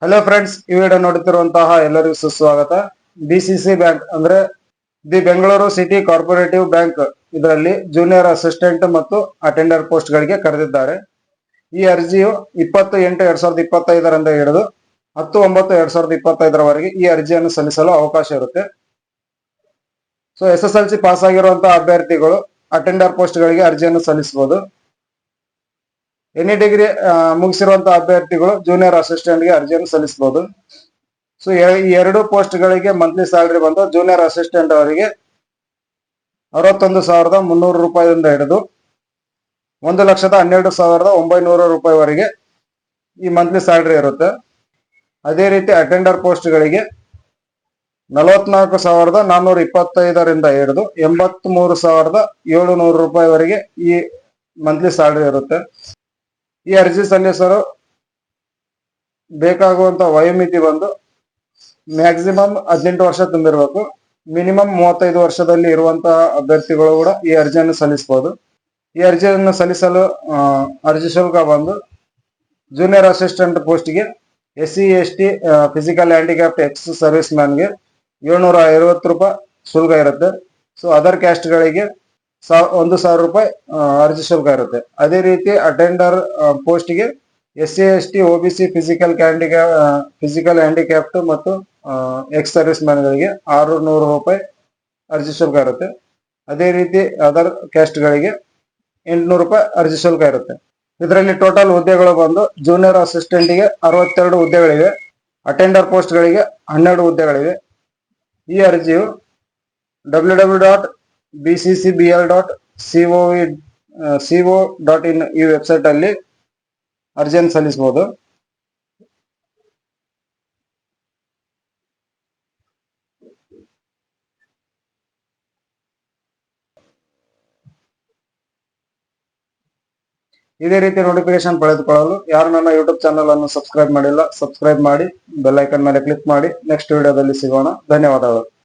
Hello friends, ಈ video ನೋಡುತ್ತಿರುವಂತಹ ಎಲ್ಲರಿಗೂ ಸುಸ್ವಾಗತ. ಡಿಸಿಸಿ ಬ್ಯಾಂಕ್ ಅಂದ್ರೆ ದಿ ಬೆಂಗಳೂರು ಸಿಟಿ ಕಾರ್ಪೊರೇಟಿವ್ ಬ್ಯಾಂಕ್ ಇದರಲ್ಲಿ ಜೂನಿಯರ್ ಅಸಿಸ್ಟೆಂಟ್ ಮತ್ತು ಅಟೆಂಡರ್ ಪೋಸ್ಟ್ ಗಳಿಗೆ ಕರೆದಿದ್ದಾರೆ. ಈ ಅರ್ಜಿಯು 20/8/2025 ಹಿಡಿದು 10/9/2025 ಈ ಅರ್ಜಿಯನ್ನು ಸಲ್ಲಿಸಲು ಅವಕಾಶ ಇರುತ್ತೆ. ಸೊ SSLC ಪಾಸ್ ಆಗಿರುವಂತಹ ಅಭ್ಯರ್ಥಿಗಳು ಅಟೆಂಡರ್ ಪೋಸ್ಟ್ ಗಳಿಗೆ ಅರ್ಜಿಯನ್ನು ಸಲ್ಲಿಸಬಹುದು. ಎನಿ ಡಿಗ್ರಿ ಮುಗಿಸಿರುವಂತಹ ಅಭ್ಯರ್ಥಿಗಳು ಜೂನಿಯರ್ ಅಸಿಸ್ಟೆಂಟ್ ಗೆ ಅರ್ಜಿಯನ್ನು ಸಲ್ಲಿಸಬಹುದು. ಸೊ ಈ ಎರಡು ಪೋಸ್ಟ್ ಗಳಿಗೆ ಮಂತ್ಲಿ ಸ್ಯಾಲರಿ ಬಂದು ಜೂನಿಯರ್ ಅಸಿಸ್ಟೆಂಟ್ ಅವರಿಗೆ 61,300 ರೂಪಾಯಿಯಿಂದ ಹಿಡಿದು 1,12,900 ರೂಪಾಯಿವರೆಗೆ ಈ ಮಂತ್ಲಿ ಸ್ಯಾಲರಿ ಇರುತ್ತೆ. ಅದೇ ರೀತಿ ಅಟೆಂಡರ್ ಪೋಸ್ಟ್ ಗಳಿಗೆ 44,425ರಿಂದ ಹಿಡಿದು 83,700 ರೂಪಾಯಿವರೆಗೆ ಈ ಮಂತ್ಲಿ ಸ್ಯಾಲರಿ ಇರುತ್ತೆ. ಈ ಅರ್ಜಿ ಸಲ್ಲಿಸಲು ಬೇಕಾಗುವಂತ ವಯೋಮಿತಿ ಬಂದು ಮ್ಯಾಕ್ಸಿಮಮ್ 18 ವರ್ಷ ತುಂಬಿರಬೇಕು. ಮಿನಿಮಮ್ 35 ವರ್ಷದಲ್ಲಿ ಇರುವಂತಹ ಅಭ್ಯರ್ಥಿಗಳು ಕೂಡ ಈ ಅರ್ಜಿಯನ್ನು ಸಲ್ಲಿಸಬಹುದು. ಈ ಅರ್ಜಿಯನ್ನು ಸಲ್ಲಿಸಲು ಅರ್ಜಿ ಶುಲ್ಕ ಬಂದು ಜೂನಿಯರ್ ಅಸಿಸ್ಟೆಂಟ್ ಪೋಸ್ಟ್ಗೆ SC ST physical handicapped ex service ಮ್ಯಾನ್ಗೆ 750 ರೂಪಾಯಿ ಶುಲ್ಕ ಇರುತ್ತೆ. ಸೊ ಅದರ್ ಕ್ಯಾಸ್ಟ್ ಗಳಿಗೆ 1,000 ರೂಪಾಯಿ ಅರ್ಜಿ ಶುಲ್ಕ ಇರುತ್ತೆ. ಅದೇ ರೀತಿ ಅಟೆಂಡರ್ ಪೋಸ್ಟ್ಗೆ SC ST OBC physical handicapped ಮತ್ತು ಎಕ್ಸ್ ಸರ್ವಿಸ್ ಮ್ಯಾನ್ ಗಳಿಗೆ 600 ರೂಪಾಯಿ ಅರ್ಜಿ ಶುಲ್ಕ ಇರುತ್ತೆ. ಅದೇ ರೀತಿ ಅದರ್ ಕ್ಯಾಸ್ಟ್ ಗಳಿಗೆ 800 ರೂಪಾಯಿ ಅರ್ಜಿ ಶುಲ್ಕ ಇರುತ್ತೆ. ಇದರಲ್ಲಿ ಟೋಟಲ್ ಹುದ್ದೆಗಳು ಬಂದು ಜೂನಿಯರ್ ಅಸಿಸ್ಟೆಂಟ್ ಗೆ 62 ಹುದ್ದೆಗಳಿವೆ. ಅಟೆಂಡರ್ ಪೋಸ್ಟ್ ಗಳಿಗೆ 12 ಹುದ್ದೆಗಳಿವೆ. ಈ ಅರ್ಜಿಯು www.bccbl.co.in ಈ ವೆಬ್ಸೈಟ್ ಅಲ್ಲಿ ಅರ್ಜಿಯನ್ನು ಸಲ್ಲಿಸಬಹುದು. ಇದೇ ರೀತಿ ನೋಟಿಫಿಕೇಶನ್ ಪಡೆದುಕೊಳ್ಳಲು ಯಾರು ನನ್ನ ಯೂಟ್ಯೂಬ್ ಚಾನಲ್ ಅನ್ನು ಸಬ್ಸ್ಕ್ರೈಬ್ ಮಾಡಿಲ್ಲ, ಸಬ್ಸ್ಕ್ರೈಬ್ ಮಾಡಿ, ಬೆಲ್ ಐಕಾನ್ ಮೇಲೆ ಕ್ಲಿಕ್ ಮಾಡಿ. ನೆಕ್ಸ್ಟ್ ವಿಡಿಯೋದಲ್ಲಿ ಸಿಗೋಣ. ಧನ್ಯವಾದಗಳು.